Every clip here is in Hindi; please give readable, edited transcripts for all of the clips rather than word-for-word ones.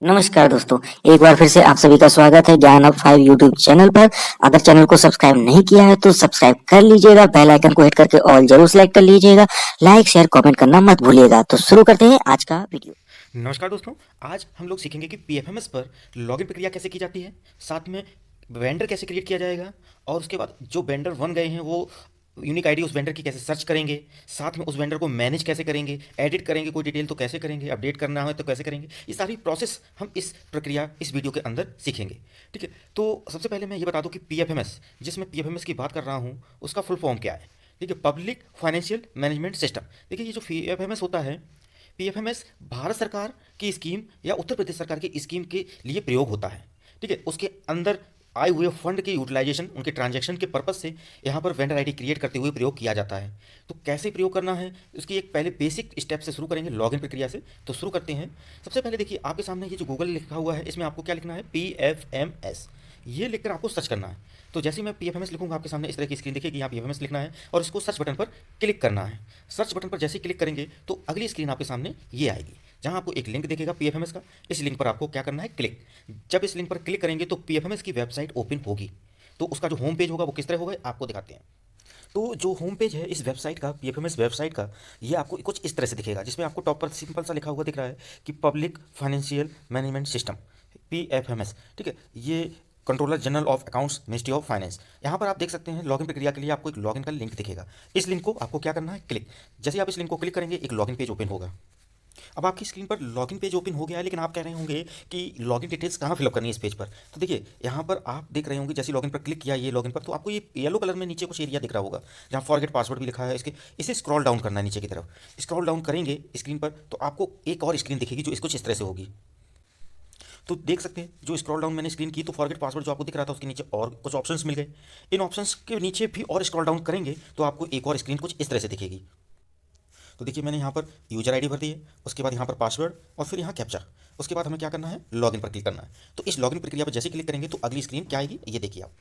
नमस्कार दोस्तों, एक बार फिर से आप सभी का स्वागत है ज्ञान ऑफ 5 यूट्यूब चैनल पर। अगर चैनल को सब्सक्राइब नहीं किया है तो सब्सक्राइब कर लीजिएगा, बेल आइकन को हिट करके ऑल जरूर सेलेक्ट कर लीजिएगा, लाइक शेयर कमेंट करना मत भूलिएगा। तो शुरू करते हैं आज का वीडियो। नमस्कार दोस्तों। आज हम लोग सीखेंगे कि पीएफएमएस पर लॉगिन प्रक्रिया कैसे की जाती है, साथ में वेंडर कैसे क्रिएट किया जाएगा, और उसके बाद जो वेंडर बन गए हैं वो यूनिक आईडी उस वेंडर की कैसे सर्च करेंगे, साथ में उस वेंडर को मैनेज कैसे करेंगे, एडिट करेंगे कोई डिटेल तो कैसे करेंगे, अपडेट करना है तो कैसे करेंगे। ये सारी प्रोसेस हम इस प्रक्रिया इस वीडियो के अंदर सीखेंगे। ठीक है, तो सबसे पहले मैं ये बता दूं कि पीएफएमएस, जिसमें पीएफएमएस की बात कर रहा हूँ, उसका फुल फॉर्म क्या है। ठीक है, पब्लिक फाइनेंशियल मैनेजमेंट सिस्टम। देखिए, ये जो पीएफएमएस होता है, पीएफएमएस भारत सरकार की स्कीम या उत्तर प्रदेश सरकार की स्कीम के लिए प्रयोग होता है। ठीक है, उसके अंदर आए हुए फंड के यूटिलाइजेशन, उनके ट्रांजैक्शन के पर्पस से यहाँ पर वेंडर आईडी क्रिएट करते हुए प्रयोग किया जाता है। तो कैसे प्रयोग करना है, उसकी एक पहले बेसिक स्टेप से शुरू करेंगे, लॉगिन प्रक्रिया से। तो शुरू करते हैं। सबसे पहले देखिए, आपके सामने ये जो गूगल लिखा हुआ है, इसमें आपको क्या लिखना है, पी एफ एम एस, ये लिखकर आपको सर्च करना है। तो जैसे ही मैं पी एफ एम एस लिखूंगा, आपके सामने इस तरह की स्क्रीन दिखेगी। यहाँ पी एफ एम एस लिखना है और इसको सर्च बटन पर क्लिक करना है। सर्च बटन पर जैसे ही क्लिक करेंगे तो अगली स्क्रीन आपके सामने ये आएगी, जहां आपको एक लिंक दिखेगा पीएफएमएस का। इस लिंक पर आपको क्या करना है, क्लिक। जब इस लिंक पर क्लिक करेंगे तो पीएफएमएस की वेबसाइट ओपन होगी। तो उसका जो होम पेज होगा वो किस तरह होगा आपको दिखाते हैं। तो जो होम पेज है इस वेबसाइट का, पीएफएमएस वेबसाइट का, ये आपको कुछ इस तरह से दिखेगा, जिसमें आपको टॉप पर सिंपल सा लिखा हुआ दिख रहा है कि public financial management system, PFMS. ठीक है, ये controller general of accounts, ministry of finance. यहाँ पर आप देख सकते हैं लॉगिन प्रक्रिया के लिए आपको एक लॉगिन का लिंक दिखेगा। इस लिंक को आपको क्या करना है, क्लिक। जैसे आप इस लिंक को क्लिक करेंगे, एक लॉगिन पेज ओपन होगा। अब आपकी स्क्रीन पर लॉगिन पेज ओपन हो गया है, लेकिन आप कह रहे होंगे कि लॉगिन डिटेल्स कहाँ फिलअप करनी है इस पेज पर। तो देखिए, यहाँ पर आप देख रहे होंगे, जैसे लॉगिन पर क्लिक किया ये लॉगिन पर, तो आपको ये येलो कलर में नीचे कुछ एरिया दिख रहा होगा जहाँ फॉरगेट पासवर्ड भी लिखा है। इसे स्क्रॉल डाउन करना है नीचे की तरफ। स्क्रॉल डाउन करेंगे स्क्रीन पर तो आपको एक और स्क्रीन दिखेगी जो कुछ इस तरह से होगी। तो देख सकते हैं, जो स्क्रॉल डाउन मैंने स्क्रीन की तो फॉरगेट पासवर्ड जो आपको दिख रहा था उसके नीचे और कुछ ऑप्शंस मिल गए। इन ऑप्शंस के नीचे भी और स्क्रॉल डाउन करेंगे तो आपको एक और स्क्रीन कुछ इस तरह से दिखेगी। तो देखिए, मैंने यहाँ पर यूजर आईडी भर दी है, उसके बाद यहाँ पर पासवर्ड और फिर यहाँ कैप्चा। उसके बाद हमें क्या करना है, लॉगिन पर क्लिक करना है। तो इस लॉगिन प्रक्रिया पर जैसे क्लिक करेंगे तो अगली स्क्रीन क्या आएगी, ये देखिए आप।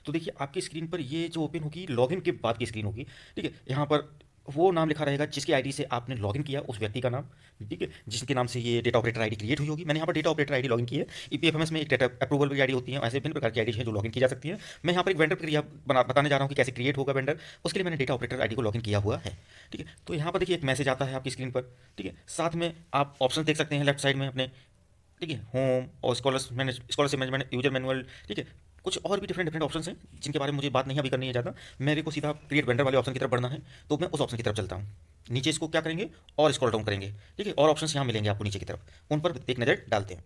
तो देखिए, आपकी स्क्रीन पर ये जो ओपन होगी लॉगिन के बाद की स्क्रीन होगी। ठीक है, यहाँ पर वो नाम लिखा रहेगा जिसकी आईडी से आपने लॉगिन किया, उस व्यक्ति का नाम। ठीक है, जिसके नाम से ये डेटा ऑपरेटर आईडी क्रिएट हुई होगी। मैंने यहाँ पर डेटा ऑपरेटर आईडी लॉगिन की है। ईपीएफएमएस में एक डेटा अप्रूवल की आईडी होती है, ऐसे विभिन्न प्रकार की आईडी है जो लॉगिन की जा सकती है। मैं यहाँ पर एक वेंडर प्रक्रिया बताने जा रहा हूँ कि कैसे क्रिएट होगा वेंडर। उसके लिए मैंने डेटा ऑपरेटर आईडी को लॉगिन किया हुआ है। ठीक है, तो यहाँ पर देखिए एक मैसेज आता है आपकी स्क्रीन पर। ठीक है, साथ में आप ऑप्शन देख सकते हैं लेफ्ट साइड में अपने। ठीक है, होम और स्कॉलरशिप मैनेजमेंट, यूजर मैनुअल। ठीक है, कुछ और भी डिफरेंट डिफरेंट ऑप्शन हैं जिनके बारे में मुझे बात नहीं अभी करनी है ज़्यादा। मेरे को सीधा क्रिएट वेंडर वाले ऑप्शन की तरफ बढ़ना है, तो मैं उस ऑप्शन की तरफ चलता हूँ। नीचे इसको क्या करेंगे, और स्क्रॉल डाउन करेंगे। ठीक है, और ऑप्शंस यहाँ मिलेंगे आपको नीचे की तरफ, उन पर एक नज़र डालते हैं।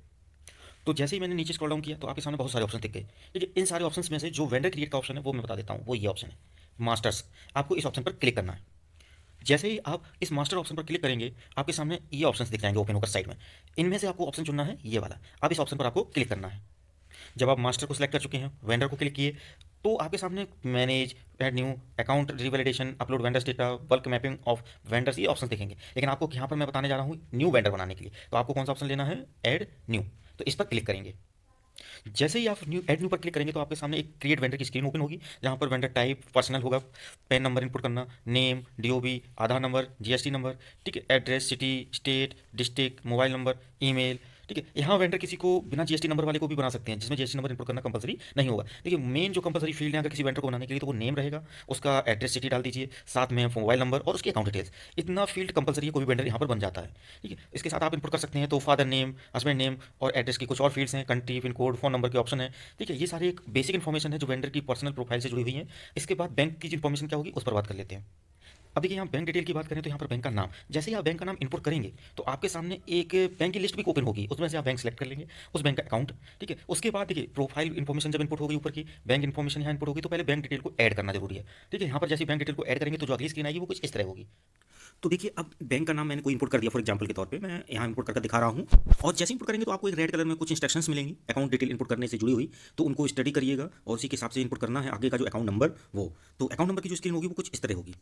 तो जैसे ही मैंने नीचे स्क्रॉल डाउन किया तो आपके सामने बहुत सारे ऑप्शन दिख गए। ठीक है, इन सारे ऑप्शंस में से जो वेंडर क्रिएट का ऑप्शन है वो मैं बता देता हूँ, वो ये ऑप्शन है मास्टर्स। आपको इस ऑप्शन पर क्लिक करना है। जैसे ही आप इस मास्टर ऑप्शन पर क्लिक करेंगे, आपके सामने ये ऑप्शंस दिख जाएंगे ओपन होकर साइड में। इनमें से आपको ऑप्शन चुनना है ये वाला। अब इस ऑप्शन पर आपको क्लिक करना है। जब आप मास्टर को सिलेक्ट कर चुके हैं, वेंडर को क्लिक किए, तो आपके सामने manage, add new, account revalidation, upload vendors data, bulk mapping of vendors, ये ऑप्शन दिखेंगे। लेकिन आपको यहाँ पर मैं बताने जा रहा हूँ न्यू वेंडर बनाने के लिए, तो आपको कौन सा ऑप्शन लेना है, ऐड न्यू। तो इस पर क्लिक करेंगे। जैसे ही आप ऐड न्यू पर क्लिक करेंगे तो आपके सामने एक क्रिएट वेंडर की स्क्रीन ओपन होगी, जहाँ पर वेंडर टाइप पर्सनल होगा, पैन नंबर इनपुट करना, नेम, डीओबी, आधार नंबर, जीएसटी नंबर। ठीक है, address, city, state, district, mobile number, email. ठीक है, यहाँ वेंडर किसी को बिना जीएसटी नंबर वाले को भी बना सकते हैं, जिसमें जीएसटी नंबर इनपुट करना कंपलसरी नहीं होगा। देखिए, मेन जो कंपलसरी फील्ड है अगर किसी वेंडर को बनाने के लिए, तो वो नेम रहेगा, उसका एड्रेस सिटी डाल दीजिए, साथ में मोबाइल नंबर और उसकी अकाउंट डिटेल्स। इतना फील्ड कंपलसरी है, कोई भी वेंडर यहाँ पर बन जाता है। ठीक है, इसके साथ आप इनपुट कर सकते हैं तो फादर नेम, हस्बैंड नेम और एड्रेस की कुछ और फील्ड्स हैं, country, pin code, phone number के ऑप्शन है। ठीक है, ये सारी एक बेसिक इन्फॉर्मेशन है जो वेंडर की पर्सनल प्रोफाइल से जुड़ी हुई है। इसके बाद बैंक की इन्फॉर्मेशन क्या होगी उस पर बात कर लेते हैं। अब देखिए, यहाँ बैंक डिटेल की बात करें तो यहाँ पर बैंक का नाम, जैसे ही आप बैंक का नाम इनपुट करेंगे तो आपके सामने एक बैंक की लिस्ट भी ओपन होगी, उसमें से आप बैंक सेलेक्ट कर लेंगे, उस बैंक का अकाउंट। ठीक है, उसके बाद देखिए प्रोफाइल इन्फॉर्मेशन जब इनपुट होगी ऊपर की, बैंक इन्फॉर्मेशन यहाँ इनपुट होगी, तो पहले बैंक डिटेल को ऐड करना जरूरी है। ठीक है, यहाँ पर जैसे बैंक डिटेल को ऐड करेंगे तो जो अगली स्क्रीन आएगी वो कुछ इस तरह होगी। तो देखिए, अब बैंक का नाम मैंने कोई इंपोर्ट कर दिया, फॉर एग्जांपल के तौर पे मैं यहाँ इंपोर्ट करके दिखा रहा हूँ। और जैसे इंपोर्ट करेंगे तो आपको एक रेड कलर में कुछ इंस्ट्रक्शंस मिलेंगी अकाउंट डिटेल इंपोर्ट करने से जुड़ी हुई, तो उनको स्टडी करिएगा और उसी के हिसाब से इंपोर्ट करना है आगे का जो अकाउंट नंबर वो। तो अकाउंट नंबर की जो स्क्रीन होगी वो कुछ इस तरह होगी।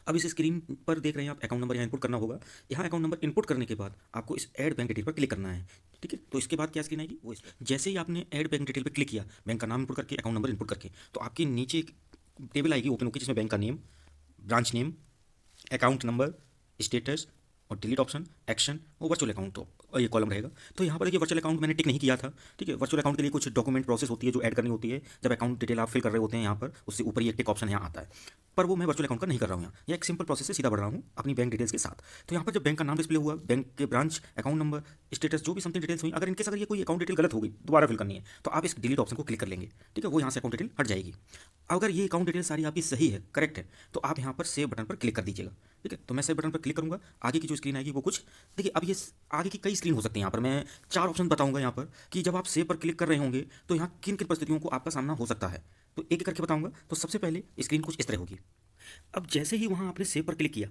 अब इस स्क्रीन पर देख रहे हैं आप, अकाउंट नंबर यहाँ इंपोर्ट करना होगा। यहाँ अकाउंट नंबर इंपोर्ट करने के बाद आपको इस ऐड बैंक डिटेल पर क्लिक करना है। ठीक है, तो इसके बाद क्या स्क्रीन आएगी वो जैसे ही आपने ऐड बैंक डिटेल पर क्लिक किया, बैंक का नाम इंपोर्ट करके, अकाउंट नंबर इंपोर्ट करके, तो आपके नीचे एक टेबल आएगी ओपन होगी, जिसमें बैंक का name, branch name, account number, status और डिलीट ऑप्शन, एक्शन और वर्चुअल अकाउंट ये कॉलम रहेगा। तो यहाँ पर देखिए वर्चुअल अकाउंट मैंने टिक नहीं किया था, ठीक है। वर्चुअल अकाउंट के लिए कुछ डॉक्यूमेंट प्रोसेस होती है जो ऐड करनी होती है जब अकाउंट डिटेल आप फिल कर रहे होते हैं यहाँ पर, उससे ऊपर ही एक टिक ऑप्शन यहाँ आता है, पर वो मैं वर्चुअल अकाउंट का नहीं कर रहा हूँ। यहाँ ये एक सिंपल प्रोसेस से सीधा बढ़ रहा हूँ अपनी बैंक डिटेल्स के साथ। तो यहाँ पर जब बैंक का नाम डिस्प्ले हुआ, बैंक के ब्रांच, अकाउंट नंबर, स्टेटस, जो भी समथिंग डिटेल्स हुई, अगर इनकेस अगर ये कोई अकाउंट डिटेल गलत हो गई, दोबारा फिल करनी है, तो आप इस डिलीट ऑप्शन को क्लिक कर लेंगे, ठीक है। वो यहाँ से अकाउंट डिटेल हट जाएगी। अगर ये अकाउंट डिटेल सारी आपकी सही है, करेक्ट है, तो आप यहाँ पर सेव बटन पर क्लिक कर दीजिएगा, ठीक है। तो मैं सेव बटन पर क्लिक करूँगा, आगे की जो स्क्रीन आएगी वो कुछ देखिए। अब ये आगे की कई स्क्रीन हो सकती है। यहाँ पर मैं 4 ऑप्शन बताऊंगा यहाँ पर कि जब आप सेव पर क्लिक कर रहे होंगे तो यहाँ किन किन परिस्थितियों को आपका सामना हो सकता है, तो एक एक करके बताऊंगा। तो सबसे पहले स्क्रीन कुछ इस तरह होगी। अब जैसे ही वहाँ आपने सेव पर क्लिक किया,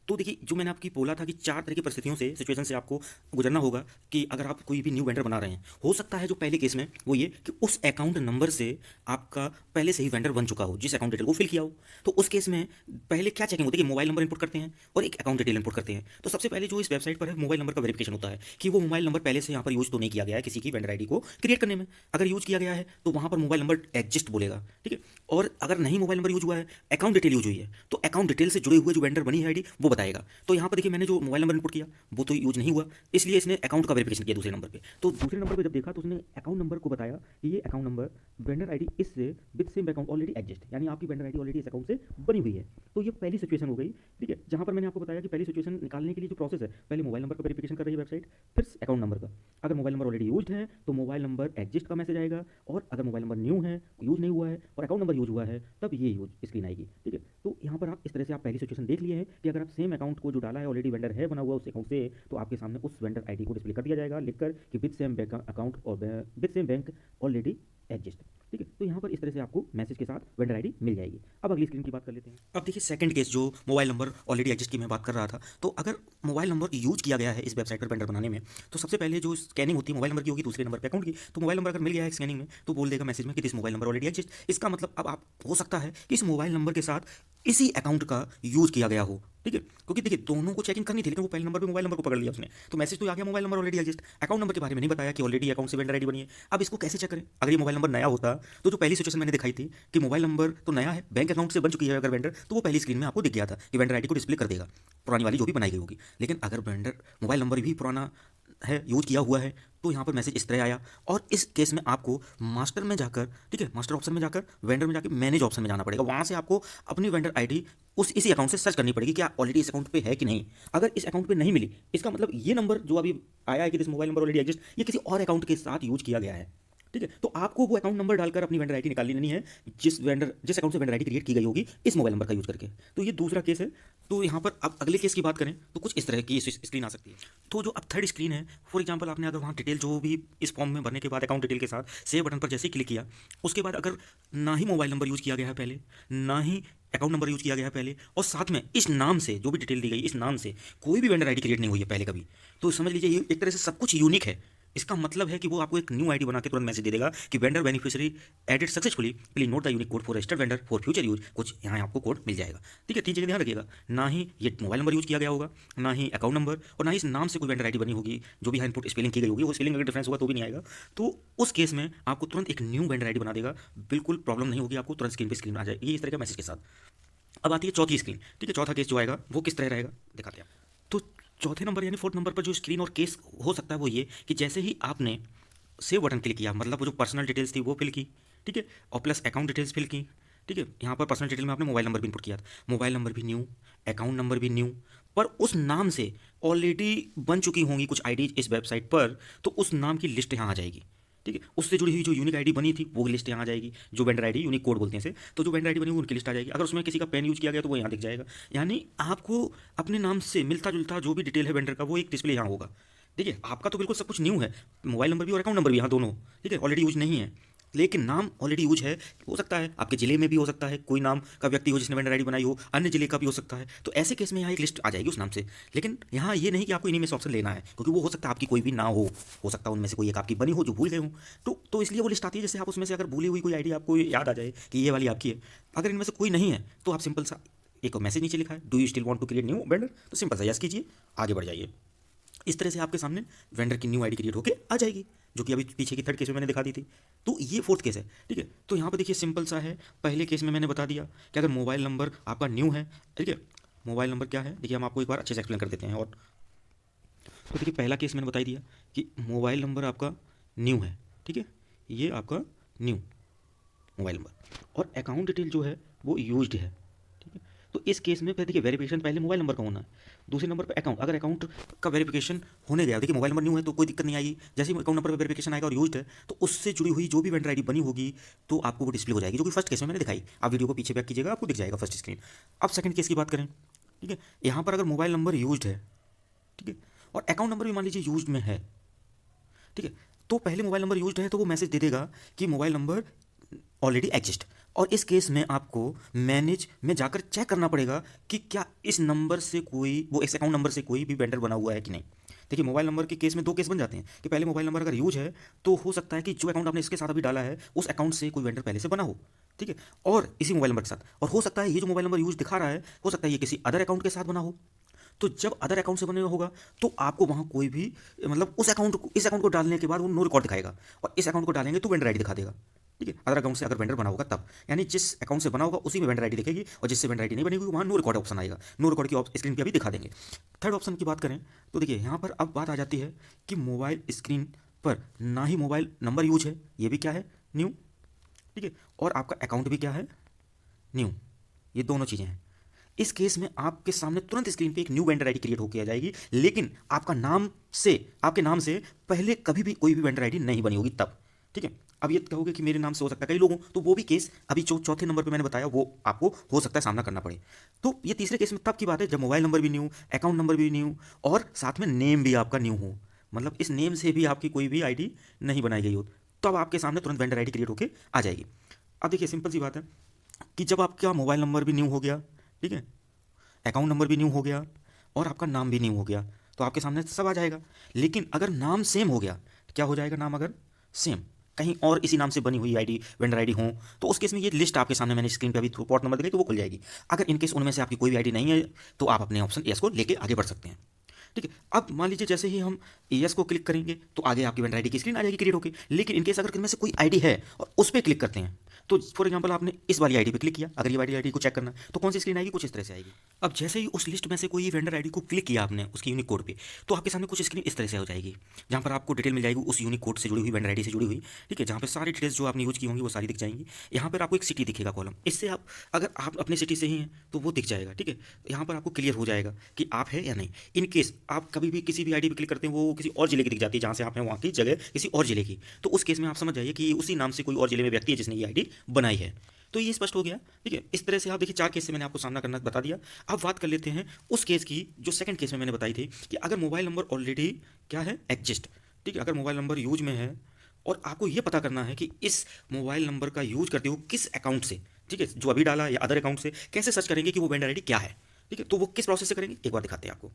तो देखिए जो मैंने आपकी बोला था कि 4 तरह की परिस्थितियों से, सिचुएशन से आपको गुजरना होगा कि अगर आप कोई भी न्यू वेंडर बना रहे हैं, हो सकता है जो पहले केस में वो ये कि उस अकाउंट नंबर से आपका पहले से ही वेंडर बन चुका हो, जिस अकाउंट डिटेल को फिल किया हो। तो उस केस में पहले क्या चेकिंग होती है कि मोबाइल नंबर इनपुट करते हैं और एक अकाउंट डिटेल इनपुट करते हैं। तो सबसे पहले जो इस वेबसाइट पर है, मोबाइल नंबर का वेरिफिकेशन होता है कि वो मोबाइल नंबर पहले से यहाँ पर यूज तो नहीं किया गया है किसी की वेंडर आईडी को क्रिएट करने में। अगर यूज किया गया है तो वहाँ पर मोबाइल नंबर एग्जिस्ट बोलेगा, ठीक है। और अगर नहीं मोबाइल नंबर यूज हुआ है, अकाउंट डिटेल यूज हुई है, तो अकाउंट डिटेल से जुड़े हुए जो वेंडर बनी है आईडी वो बताएगा। तो यहाँ पर देखिए मैंने जो मोबाइल नंबर इनपुट किया वो तो यूज नहीं हुआ, इसलिए इसने अकाउंट का वेरिफिकेशन किया दूसरे नंबर पे। तो दूसरे नंबर पे जब देखा तो उसने अकाउंट नंबर को बताया कि ये अकाउंट नंबर वेंडर आईडी इससे with same account already exist, यानी आपकी वेंडर आईडी ऑलरेडी इस अकाउंट से बनी हुई है। तो ये पहली सिचुएशन हो गई, ठीक है। जहां पर मैंने आपको बताया कि पहली सिचुएशन निकालने के लिए जो प्रोसेस है, पहले मोबाइल नंबर का वेरिफिकेशन कर रही है वेबसाइट, फिर अकाउंट नंबर का। अगर मोबाइल नंबर ऑलरेडी यूज्ड है तो मोबाइल नंबर एग्जिस्ट का मैसेज आएगा, और अगर मोबाइल नंबर न्यू है, यूज नहीं हुआ है और अकाउंट नंबर यूज हुआ है, तब ये यूज स्क्रीन आएगी, ठीक है। तो यहाँ पर आप इस तरह से आप पहली सिचुएशन देख लिए हैं कि अगर आप सेम अकाउंट को जो डाला है ऑलरेडी वेंडर है बना हुआ उस अकाउंट से, तो आपके सामने उस वेंडर आईडी को डिस्प्ले कर दिया जाएगा लिखकर कि विद सेम बैंक अकाउंट और with same bank already exist, ठीक है। तो यहाँ पर इस तरह से आपको मैसेज के साथ वेंडर आईडी मिल जाएगी। अब अगली स्क्रीन की बात कर लेते हैं। अब देखिए सेकंड केस जो मोबाइल नंबर ऑलरेडी एग्जिस्ट की मैं बात कर रहा था, तो अगर मोबाइल नंबर यूज किया गया है इस वेबसाइट पर वेंडर बनाने में, तो सबसे पहले जो स्कैनिंग होती है मोबाइल नंबर की होगी, दूसरे नंबर पे अकाउंट की। तो मोबाइल नंबर अगर मिल गया है स्कैनिंग में तो बोल देगा मैसेज में कि this mobile number already exist. इसका मतलब अब आप हो सकता है कि इस मोबाइल नंबर के साथ इसी अकाउंट का यूज किया गया हो, ठीक है। क्योंकि देखिए दोनों को चेकिंग करनी थी, लेकिन वो पहले नंबर पे मोबाइल नंबर को पकड़ लिया उसने, तो मैसेज तो आ गया mobile number already exist. Account number के बारे में नहीं बताया कि ऑलरेडी अकाउंट से वेंडर आईडी बनी है। अब इसको कैसे चेक करें? अगर ये मोबाइल नंबर नया होता तो जो पहली सिचुएशन मैंने दिखाई थी कि मोबाइल नंबर तो नया है, बैंक अकाउंट से बन चुकी है अगर वेंडर, तो वो पहली स्क्रीन में आपको दिख गया था कि वेंडर आईडी को डिस्प्ले कर देगा, पुरानी वाली जो भी बनाई गई होगी। लेकिन अगर वेंडर मोबाइल नंबर भी पुराना है, यूज किया हुआ है, तो यहाँ पर मैसेज इस तरह आया। और इस केस में आपको मास्टर में जाकर, ठीक है, मास्टर ऑप्शन में जाकर वेंडर में जाकर मैनेज ऑप्शन में जाना पड़ेगा। वहाँ से आपको अपनी वेंडर आईडी इसी अकाउंट से सर्च करनी पड़ेगी क्या ऑलरेडी इस अकाउंट पे है कि नहीं। अगर इस अकाउंट पे नहीं मिली, इसका मतलब ये नंबर जो अभी आया है कि this mobile number already exist, ये किसी और अकाउंट के साथ यूज किया गया है, ठीक है। तो आपको वो अकाउंट नंबर डालकर अपनी वेंडर आईडी निकालनी नहीं है जिस अकाउंट से वेंडर आईडी क्रिएट की गई होगी इस मोबाइल नंबर का यूज करके। तो ये दूसरा केस है। तो यहाँ पर अब अगले केस की बात करें तो कुछ इस तरह की स्क्रीन आ सकती है। तो जो अब थर्ड स्क्रीन है, फॉर एग्जांपल आपने अगर वहाँ डिटेल जो भी इस फॉर्म में भरने के बाद अकाउंट डिटेल के साथ सेव बटन पर जैसे ही क्लिक किया, उसके बाद अगर ना ही मोबाइल नंबर यूज किया गया है पहले, ना ही अकाउंट नंबर यूज किया गया है पहले, और साथ में इस नाम से जो भी डिटेल दी गई इस नाम से कोई भी वेंडर आईडी क्रिएट नहीं हुई है पहले कभी, तो समझ लीजिए ये एक तरह से सब कुछ यूनिक है। इसका मतलब है कि वो आपको एक न्यू आईडी बना के तुरंत मैसेज दे देगा कि vendor beneficiary added successfully, please note the unique code for registered vendor for future use. कुछ यहाँ आपको कोड मिल जाएगा, ठीक है। 3 चीज़ें ध्यान रखिएगा, ना ही ये मोबाइल नंबर यूज किया गया होगा, ना ही अकाउंट नंबर, और ना ही इस नाम से कोई वेंडर आईडी बनी होगी। जो भी यहाँ इनपुट स्पेलिंग की गई होगी वो स्पेलिंग अगर डिफरेंस होगा तो भी नहीं आएगा। तो उस केस में आपको तुरंत एक न्यू वेंडर आईडी बना देगा, बिल्कुल प्रॉब्लम नहीं होगी आपको, तुरंत स्क्रीन आ जाएगी इस तरह का मैसेज के साथ। अब आती है चौथी स्क्रीन, ठीक है। चौथा केस जो आएगा वो किस तरह रहेगा दिखाते हैं। तो चौथे नंबर यानी फोर्थ नंबर पर जो स्क्रीन और केस हो सकता है वो ये कि जैसे ही आपने सेव बटन क्लिक किया, मतलब वो जो पर्सनल डिटेल्स थी वो फिल की, ठीक है, और प्लस अकाउंट डिटेल्स फिल की, ठीक है। यहाँ पर पर्सनल डिटेल में आपने मोबाइल नंबर भी इनपुट किया था, मोबाइल नंबर भी न्यू, अकाउंट नंबर भी न्यू, पर उस नाम से ऑलरेडी बन चुकी होंगी कुछ आईडी इस वेबसाइट पर, तो उस नाम की लिस्ट यहाँ आ जाएगी, ठीक है। उससे जुड़ी हुई जो यूनिक आईडी बनी थी वो लिस्ट यहाँ आ जाएगी, जो वेंडर आईडी यूनिक कोड बोलते हैं इसे, तो जो वेंडर आईडी बनी हुई उनकी लिस्ट आ जाएगी। अगर उसमें किसी का पेन यूज किया गया तो वो यहाँ दिख जाएगा। यानी आपको अपने नाम से मिलता जुलता जो भी डिटेल है वेंडर का वो एक डिस्प्ले यहाँ होगा, ठीक है। आपका तो बिल्कुल सब कुछ न्यू है, मोबाइल नंबर भी और अकाउंट नंबर भी यहाँ दोनों, ठीक है, ऑलरेडी यूज नहीं है, लेकिन नाम ऑलरेडी यूज है। हो सकता है आपके जिले में भी हो सकता है कोई नाम का व्यक्ति हो जिसने वेंडर आईडी बनाई हो, अन्य जिले का भी हो सकता है। तो ऐसे केस में यहाँ एक लिस्ट आ जाएगी उस नाम से। लेकिन यहाँ ये नहीं कि आपको इन्हीं में से ऑप्शन लेना है, क्योंकि वो हो सकता है आपकी कोई भी ना हो सकता है उनमें से कोई एक आपकी बनी हो जो भूल गए हो। तो इसलिए वो लिस्ट आती है, जैसे आप उसमें से अगर भूली हुई कोई आईडी आपको याद आ जाए कि ये वाली आपकी है। अगर इनमें से कोई नहीं है तो आप सिंपल सा एक मैसेज नीचे लिखा है, do you still want to create new vendor, तो सिंपल सा यस कीजिए, आगे बढ़ जाइए। इस तरह से आपके सामने वेंडर की न्यू आईडी क्रिएट होकर आ जाएगी, जो कि अभी पीछे की थर्ड केस में मैंने दिखा दी थी। तो ये फोर्थ केस है, ठीक है। तो यहाँ पर देखिए सिंपल सा है, पहले केस में मैंने बता दिया कि अगर मोबाइल नंबर आपका न्यू है, ठीक है, मोबाइल नंबर क्या है देखिए हम आपको एक बार अच्छे से एक्सप्लेन कर देते हैं। और तो देखिए पहला केस मैंने बता ही दिया कि मोबाइल नंबर आपका न्यू है, ठीक है, ये आपका न्यू मोबाइल नंबर और अकाउंट डिटेल जो है वो यूज्ड है, ठीक है। तो इस केस में फिर देखिए वेरिफिकेशन पहले मोबाइल नंबर का होना है, दूसरे नंबर पे अकाउंट। अगर अकाउंट का वेरिफिकेशन होने गया, देखिए मोबाइल नंबर न्यू है तो कोई दिक्कत नहीं आएगी, जैसे ही अकाउंट नंबर पे वेरिफिकेशन आएगा और यूज्ड है तो उससे जुड़ी हुई जो भी वेंडर आईडी बनी होगी तो आपको वो डिस्प्ले हो जाएगी, जो कि फर्स्ट केस में मैंने दिखाई। आप वीडियो को पीछे बैक कीजिएगा, आपको दिख जाएगा फर्स्ट स्क्रीन। अब सेकंड केस की बात करें, ठीक है, यहाँ पर अगर मोबाइल नंबर यूज्ड है, ठीक है, और अकाउंट नंबर भी मान लीजिए यूज्ड में है, ठीक है, तो पहले मोबाइल नंबर यूज्ड है तो वो मैसेज दे देगा कि मोबाइल नंबर ऑलरेडी एग्जिस्ट। और इस केस में आपको मैनेज में जाकर चेक करना पड़ेगा कि क्या इस नंबर से कोई, वो इस अकाउंट नंबर से कोई भी वेंडर बना हुआ है कि नहीं। देखिए मोबाइल नंबर के केस में दो केस बन जाते हैं कि पहले मोबाइल नंबर अगर यूज है तो हो सकता है कि जो अकाउंट आपने इसके साथ अभी डाला है उस अकाउंट से कोई वेंडर पहले से बना हो, ठीक है, और इसी मोबाइल नंबर के साथ, और हो सकता है ये जो मोबाइल नंबर यूज दिखा रहा है हो सकता है ये किसी अदर अकाउंट के साथ बना हो। तो जब अदर अकाउंट से बने होगा तो आपको वहाँ कोई भी, मतलब उस अकाउंट को, इस अकाउंट को डालने के बाद वो नो रिकॉर्ड दिखाएगा, और इस अकाउंट को डालेंगे तो वेंडर आईडी दिखा देगा, ठीक है, अदर अकाउंट से अगर वेंडर बना होगा तब, यानी जिस अकाउंट से बना होगा उसी में वेंडर आईडी दिखेगी, और जिससे वेंडर आईडी नहीं बनी हुई वहाँ नो रिकॉर्ड ऑप्शन आएगा, नो रिकॉर्ड की स्क्रीन पे अभी दिखा देंगे। थर्ड ऑप्शन की बात करें तो देखिए यहाँ पर अब बात आ जाती है कि मोबाइल स्क्रीन पर ना ही मोबाइल नंबर यूज है, ये भी क्या है, न्यू, ठीक है, और आपका अकाउंट भी क्या है, न्यू, ये दोनों चीज़ें हैं। इस केस में आपके सामने तुरंत स्क्रीन पे एक न्यू वेंडर आईडी क्रिएट होकर आ जाएगी, लेकिन आपका नाम से, आपके नाम से पहले कभी भी कोई भी वेंडर आईडी नहीं बनी होगी तब, ठीक है। अब ये कहोगे कि मेरे नाम से हो सकता है कई लोगों, तो वो भी केस अभी जो चौथे नंबर पे मैंने बताया वो आपको हो सकता है सामना करना पड़े। तो ये तीसरे केस में तब की बात है जब मोबाइल नंबर भी न्यू, अकाउंट नंबर भी न्यू, और साथ में नेम भी आपका न्यू हो, मतलब इस नेम से भी आपकी कोई भी आईडी नहीं बनाई गई हो, तब आपके सामने तुरंत वेंडर आईडी क्रिएट होकर आ जाएगी। अब देखिए सिंपल सी बात है कि जब आपका मोबाइल नंबर भी न्यू हो गया, ठीक है, अकाउंट नंबर भी न्यू हो गया और आपका नाम भी न्यू हो गया, तो आपके सामने सब आ जाएगा। लेकिन अगर नाम सेम हो गया, क्या हो जाएगा, नाम अगर सेम कहीं और इसी नाम से बनी हुई आईडी, वेंडर आईडी हो, तो उस केस में ये लिस्ट आपके सामने मैंने स्क्रीन पे अभी पोर्ट नंबर दिखाई तो वो खुल जाएगी। अगर इनकेस उनमें से आपकी कोई भी आईडी नहीं है तो आप अपने ऑप्शन एस को लेके आगे बढ़ सकते हैं, ठीक है। अब मान लीजिए जैसे ही हम एस को क्लिक करेंगे तो आगे आपकी वेंडर आईडी की स्क्रीन आ जाएगी क्रिएट होकर। लेकिन इनकेस अगर इनमें से कोई आईडी है और उस पर क्लिक करते हैं, तो फॉर एग्जांपल आपने इस वाली आईडी पे क्लिक किया, अगर ये वाली आईडी को चेक करना है तो कौन सी स्क्रीन आएगी, कुछ इस तरह से आएगी। अब जैसे ही उस लिस्ट में से कोई वेंडर आईडी को क्लिक किया आपने उसकी यूनिक कोड पे, तो आपके सामने कुछ स्क्रीन इस तरह से हो जाएगी जहाँ पर आपको डिटेल मिल जाएगी उस यूनिक कोड से जुड़ी हुई, वेंडर आईडी से जुड़ी हुई, ठीक है, जहाँ पर सारी डिटेल्स जो आपने यूज की होंगी वो सारी दिख जाएंगी। यहाँ पर आपको एक सिटी दिखेगा कॉलम, इससे आप, अगर आप अपने सिटी से ही हैं तो वो दिख जाएगा, ठीक है, यहाँ पर आपको क्लियर हो जाएगा कि आप है या नहीं। इन केस आप कभी भी किसी भी आईडी पे क्लिक करते हैं वो किसी और जिले की दिख जाती है, जहाँ से आप हैं वहाँ की जगह किसी और जिले की, तो उस केस में आप समझ जाइए कि उसी नाम से कोई और जिले में व्यक्ति है जिसने ये आईडी बनाई है। तो ये स्पष्ट हो गया, ठीक है। इस तरह से आप देखिए 4 केस से मैंने आपको सामना करना बता दिया। अब बात कर लेते हैं उस केस की जो सेकंड केस में मैंने बताई थी कि अगर मोबाइल नंबर ऑलरेडी क्या है, एग्जिस्ट, ठीक है, अगर मोबाइल नंबर यूज में है और आपको ये पता करना है कि इस मोबाइल नंबर का यूज करते हो किस अकाउंट से, ठीक है, जो अभी डाला या अदर अकाउंट से, कैसे सर्च करेंगे कि वो वेंडर आईडी क्या है, ठीक है, तो वो किस प्रोसेस से करेंगे एक बार दिखाते हैं आपको।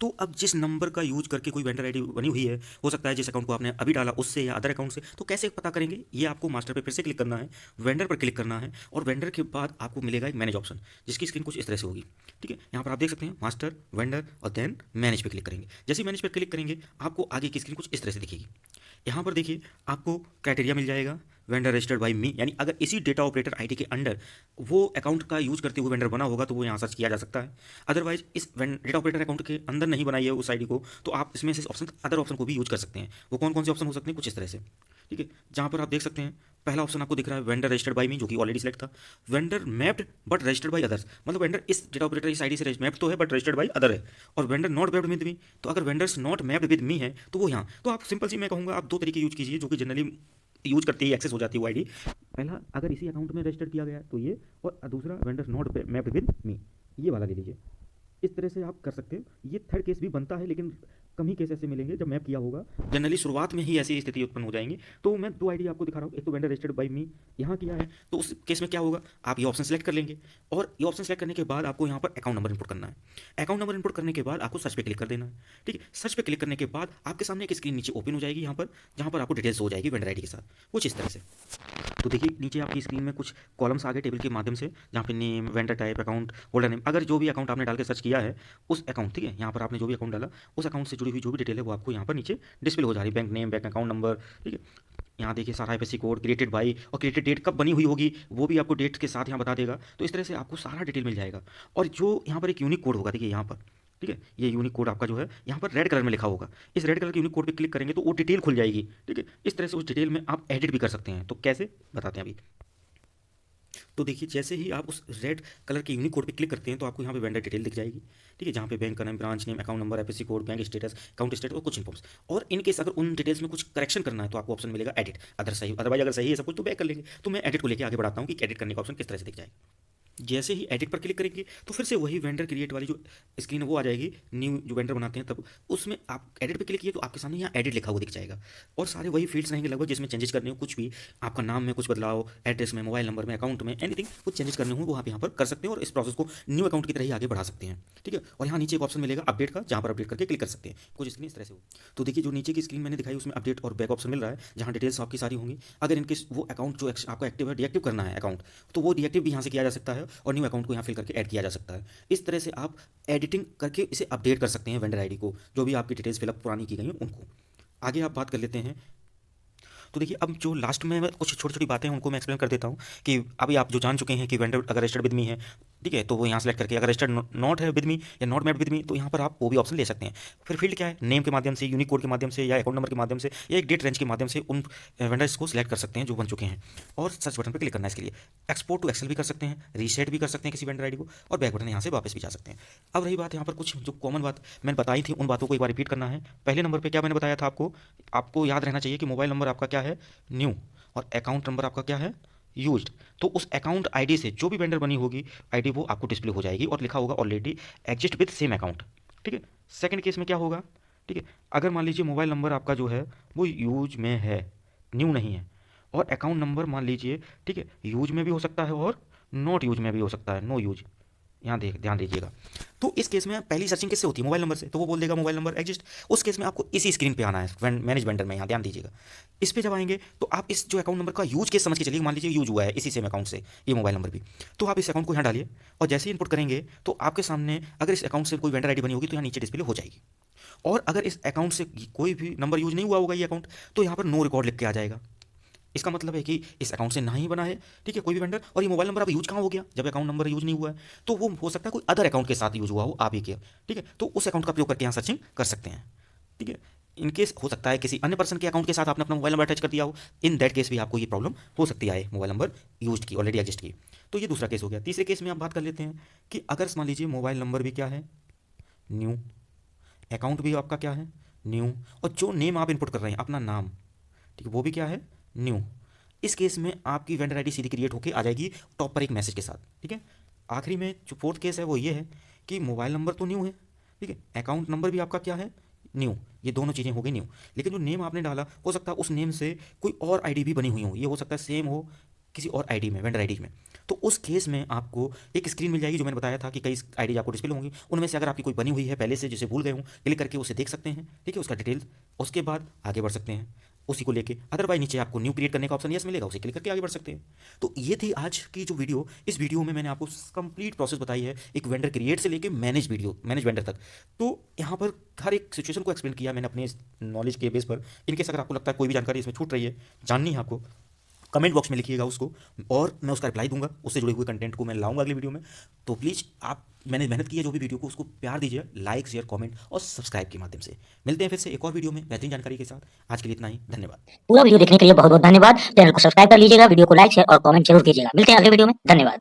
तो अब जिस नंबर का यूज करके कोई वेंडर आईडी बनी हुई है, हो सकता है जिस अकाउंट को आपने अभी डाला उससे या अदर अकाउंट से, तो कैसे पता करेंगे, ये आपको मास्टर पे फिर से क्लिक करना है, वेंडर पर क्लिक करना है, और वेंडर के बाद आपको मिलेगा एक मैनेज ऑप्शन जिसकी स्क्रीन कुछ इस तरह से होगी, ठीक है। यहाँ पर आप देख सकते हैं मास्टर, वेंडर और देन मैनेज पे क्लिक करेंगे। जैसे ही मैनेज पर क्लिक करेंगे आपको आगे की स्क्रीन कुछ इस तरह से दिखेगी। यहाँ पर देखिए आपको क्राइटेरिया मिल जाएगा, वेंडर रजिस्टर्ड बाय मी, यानी अगर इसी डेटा ऑपरेटर आईडी के अंडर वो अकाउंट का यूज करते हुए वेंडर बना होगा तो वो यहाँ सर्च किया जा सकता है। अदरवाइज इस डेटा ऑपरेटर अकाउंट के अंदर नहीं बनाई है उस आईडी को तो आप इसमें से ऑप्शन, अदर ऑप्शन को भी यूज कर सकते हैं। वो कौन कौन से ऑप्शन हो सकते हैं, कुछ इस तरह से, ठीक है, जहाँ पर आप देख सकते हैं पहला ऑप्शन आपको दिख रहा है वेंडर रजिस्टर्ड बाय मी, जो कि ऑलरेडी सेलेक्ट था। Vendor mapped but registered by others, मतलब वेंडर इस डेटा ऑपरेटर इस आईडी से मैप्ड तो है बट रजिस्टर्ड बाय अदर है। और vendor not mapped with me, तो अगर vendors not mapped with me है तो वो यहाँ, तो आप सिंपल सी मैं कहूँगा आप दो तरीके यूज कीजिए जो कि जनरली यूज करते ही एक्सेस हो जाती है वो आईडी। पहला अगर इसी अकाउंट में रजिस्टर किया गया है तो ये, और दूसरा vendors not mapped with me, ये वाला ले लीजिए। इस तरह से आप कर सकते हो। ये थर्ड केस भी बनता है लेकिन कम ही केस ऐसे मिलेंगे जब मैप किया होगा, जनरली शुरुआत में ही ऐसी स्थिति उत्पन्न हो जाएंगी। तो मैं दो आईडी आपको दिखा रहा हूँ, एक तो वेंडर रजिस्टर्ड बाय मी यहाँ किया है, तो उस केस में क्या होगा, आप ये ऑप्शन सेलेक्ट कर लेंगे और ये ऑप्शन सेलेक्ट करने के बाद आपको यहाँ पर अकाउंट नंबर इंपुट करना है। अकाउंट नंबर इंपुट करने के बाद आपको सर्च पे क्लिक कर देना है, ठीक है। सर्च पे क्लिक करने के बाद आपके सामने एक स्क्रीन नीचे ओपन हो जाएगी यहाँ पर, जहाँ पर आपको डिटेल्स हो जाएगी वेंडर आईडी के साथ कुछ इस तरह से। तो देखिए नीचे आपकी स्क्रीन में कुछ कॉलम्स आ गए टेबल के माध्यम से, जहाँ पे name, vendor type, account holder name, अगर जो भी अकाउंट आपने डाल के सर्च किया है उस अकाउंट, ठीक है, यहाँ पर आपने जो भी अकाउंट डाला उस अकाउंट से जुड़ी हुई जो भी डिटेल है वो आपको यहाँ पर नीचे डिस्प्ले हो जा रही है, bank name, bank account number, ठीक है। यहाँ देखिए सारा आईएफएससी कोड, क्रिएटेड बाई, और क्रिएटेड डेट कब बनी हुई होगी वो भी आपको डेट के साथ यहाँ बता देगा। तो इस तरह से आपको सारा डिटेल मिल जाएगा। और जो यहाँ पर एक यूनिक कोड होगा, देखिए यहाँ पर ठीक है, ये यूनिक कोड आपका जो है यहाँ पर रेड कलर में लिखा होगा। इस रेड कलर के यूनिक कोड पे क्लिक करेंगे तो वो डिटेल खुल जाएगी। ठीक है, इस तरह से उस डिटेल में आप एडिट भी कर सकते हैं। तो कैसे बताते हैं अभी। तो देखिए, जैसे ही आप उस रेड कलर के यूनिक कोड पे क्लिक करते हैं तो आपको यहाँ पे वेंडर डिटेल दिख जाएगी। ठीक है, जहाँ पे बैंक का नाम, branch name, account number, FSc code, bank status, account status और कुछ इन्फॉर्म्स। और इन केस अगर उन डिटेल्स में कुछ करेक्शन करना है तो आपको ऑप्शन मिलेगा एडिट। अदरवाइज अगर सही है सब कुछ तो बैक कर लेंगे। तो मैं एडिट को लेकर आगे बढ़ाता हूँ कि एडिट करने का ऑप्शन किस तरह से दिख जाएगा। जैसे ही एडिट पर क्लिक करेंगे तो फिर से वही वेंडर क्रिएट वाली जो स्क्रीन है वो आ जाएगी। न्यू जो वेंडर बनाते हैं तब उसमें आप एडिट पे क्लिक किए तो आपके सामने यहाँ एडिट लिखा हुआ दिख जाएगा और सारे वही फील्ड्स रहेंगे लगभग जिसमें चेंजेस करने हो कुछ भी। आपका नाम में कुछ बदलाव, एड्रेस में, मोबाइल नंबर में, अकाउंट में, एनीथिंग कुछ चेंजेस करने हो वो आप यहाँ पर कर सकते हैं और इस प्रोसेस को न्यू अकाउंट की तरह ही आगे बढ़ा सकते हैं। ठीक है, और यहाँ नीचे एक ऑप्शन मिलेगा अपडेट का, जहाँ पर अपडेट करके क्लिक कर सकते हैं। कुछ स्क्रीन इस तरह से हो। तो देखिए, जो नीचे की स्क्रीन मैंने दिखाई उसमें अपडेट और बैक ऑप्शन मिल रहा है जहाँ डिटेल्स आपकी सारी होंगी। अगर इनके वो अकाउंट जो आपका एक्टिव है डीएक्टिव करना है अकाउंट, तो वो डीएक्टिव भी यहाँ से किया जा सकता है और न्यू अकाउंट को यहाँ फिल करके ऐड किया जा सकता है। इस तरह से आप एडिटिंग करके इसे अपडेट कर सकते हैं वेंडर आईडी को, जो भी आपकी डिटेल्स फिलअप पुरानी की गई हैं उनको। आगे आप बात कर लेते हैं। तो देखिए, अब जो लास्ट में मैं कुछ छोटी छोटी बातें हैं उनको मैं एक्सप्लेन कर देता हूँ कि अभी आप जो जान चुके हैं कि वेंडर अगर रजिस्टर्ड विद मी है, ठीक है, तो वो यहाँ सेलेक्ट करके, अगर रजिस्टर्ड नॉट है विद मी या नॉट मैट विद मी तो यहाँ पर आप वो भी ऑप्शन ले सकते हैं। फिर फील्ड क्या है, नेम के माध्यम से, यूनिक कोड के माध्यम से या अकाउंट नंबर के माध्यम से या एक डेट रेंज के माध्यम से उन वेंडर्स को सिलेक्ट कर सकते हैं जो बन चुके हैं और सर्च बटन पर क्लिक करना है। इसके लिए एक्सपोर्ट टू एक्सेल भी कर सकते हैं, रीसेट भी कर सकते हैं किसी वेंडर आईडी को और बैक बटन यहाँ से वापस भी जा सकते हैं। अब रही बात यहाँ पर कुछ जो कॉमन बात मैंने बताई थी उन बातों को एक बार रिपीट करना है। पहले नंबर पर क्या मैंने बताया था आपको याद रहना चाहिए कि मोबाइल नंबर आपका क्या है, न्यू, और अकाउंट नंबर आपका क्या है, यूज्ड। तो उस अकाउंट आईडी से जो भी वेंडर बनी होगी आईडी वो आपको डिस्प्ले हो जाएगी और लिखा होगा already exist with same account. ठीक है, सेकंड केस में क्या होगा, ठीक है, अगर मान लीजिए मोबाइल नंबर आपका जो है वो यूज में है, न्यू नहीं है, और अकाउंट नंबर मान लीजिए, ठीक है, यूज में भी हो सकता है और नॉट यूज में भी हो सकता है, नो यूज, यहाँ ध्यान दीजिएगा। तो इस केस में पहली सर्चिंग किससे होती है, मोबाइल नंबर से, तो वो बोल देगा मोबाइल नंबर एग्जिस्ट। उस केस में आपको इसी स्क्रीन पे आना है मैनेज वेंडर में, यहाँ ध्यान दीजिएगा। इस पे जब आएंगे तो आप इस जो अकाउंट नंबर का यूज केस समझ के चलिए, मान लीजिए यूज हुआ है इसी सेम अकाउंट से ये मोबाइल नंबर भी, तो आप इस अकाउंट को यहाँ डालिए और जैसे ही इनपुट करेंगे तो आपके सामने अगर इस अकाउंट से कोई वेंडर आईडी बनी होगी तो यहाँ नीचे डिस्प्ले हो जाएगी। और अगर इस अकाउंट से कोई भी नंबर यूज नहीं हुआ होगा ये अकाउंट, तो यहाँ पर नो रिकॉर्ड लिख के आ जाएगा। इसका मतलब है कि इस अकाउंट से ना ही बना है, ठीक है, कोई भी वेंडर, और ये मोबाइल नंबर अब यूज कहाँ हो गया, जब अकाउंट नंबर यूज नहीं हुआ है तो वो हो सकता है कोई अदर अकाउंट के साथ यूज हुआ हो आप ही के, ठीक है, तो उस अकाउंट का उपयोग करके यहाँ सर्चिंग कर सकते हैं। ठीक है, इनकेस हो सकता है किसी अन्य पर्सन के अकाउंट के साथ आपने अपना मोबाइल नंबर अटैच कर दिया हो, इन दैट केस भी आपको ये प्रॉब्लम हो सकती है मोबाइल नंबर यूज की, ऑलरेडी एग्जिस्ट की। तो ये दूसरा केस हो गया। तीसरे केस में आप बात कर लेते हैं कि अगर मान लीजिए मोबाइल नंबर भी क्या है, न्यू, अकाउंट भी आपका क्या है, न्यू, और जो नेम आप इनपुट कर रहे हैं अपना नाम, ठीक है, वो भी क्या है, न्यू। इस केस में आपकी वेंडर आईडी सीधी क्रिएट होकर आ जाएगी टॉप पर एक मैसेज के साथ। ठीक है, आखिरी में जो फोर्थ केस है वो ये है कि मोबाइल नंबर तो न्यू है, ठीक है, अकाउंट नंबर भी आपका क्या है, न्यू, ये दोनों चीज़ें हो गई न्यू, लेकिन जो नेम आपने डाला हो सकता है उस नेम से कोई और आईडी भी बनी हुई हो, ये हो सकता है सेम हो किसी और आईडी में, वेंडर आईडी में। तो उस केस में आपको एक स्क्रीन मिल जाएगी, जो मैंने बताया था कि कई आईडी आपको डिस्प्ले होंगी, उनमें से अगर आपकी कोई बनी हुई है पहले से जिसे भूल गए हूँ, क्लिक करके उसे देख सकते हैं, ठीक है, उसका डिटेल्स, उसके बाद आगे बढ़ सकते हैं उसी को लेके। अदरवाइज नीचे आपको न्यू क्रिएट करने का ऑप्शन यस मिलेगा, उसे क्लिक करके आगे बढ़ सकते हैं। तो ये थी आज की जो वीडियो। इस वीडियो में मैंने आपको कंप्लीट प्रोसेस बताई है, एक वेंडर क्रिएट से लेके मैनेज वेंडर तक। तो यहाँ पर हर एक सिचुएशन को एक्सप्लेन किया मैंने अपने नॉलेज के बेस पर। इनकेस अगर आपको लगता है कोई भी जानकारी इसमें छूट रही है, जाननी है आपको, कमेंट बॉक्स में लिखिएगा उसको और मैं उसका रिप्लाई दूंगा, उससे जुड़े हुए कंटेंट को मैं लाऊंगा अगली वीडियो में। तो प्लीज़ आप, मैंने मेहनत की है जो भी वीडियो को, उसको प्यार दीजिए, लाइक शेयर कमेंट और सब्सक्राइब के माध्यम से। मिलते हैं फिर से एक और वीडियो में बेहतरीन जानकारी के साथ। आज के लिए इतना ही, धन्यवाद। पूरा वीडियो देखने के लिए बहुत बहुत धन्यवाद। चैनल को सब्सक्राइब कर लीजिएगा, वीडियो को लाइक शेयर और कमेंट जरूर कीजिएगा। मिलते हैं अगले वीडियो में, धन्यवाद।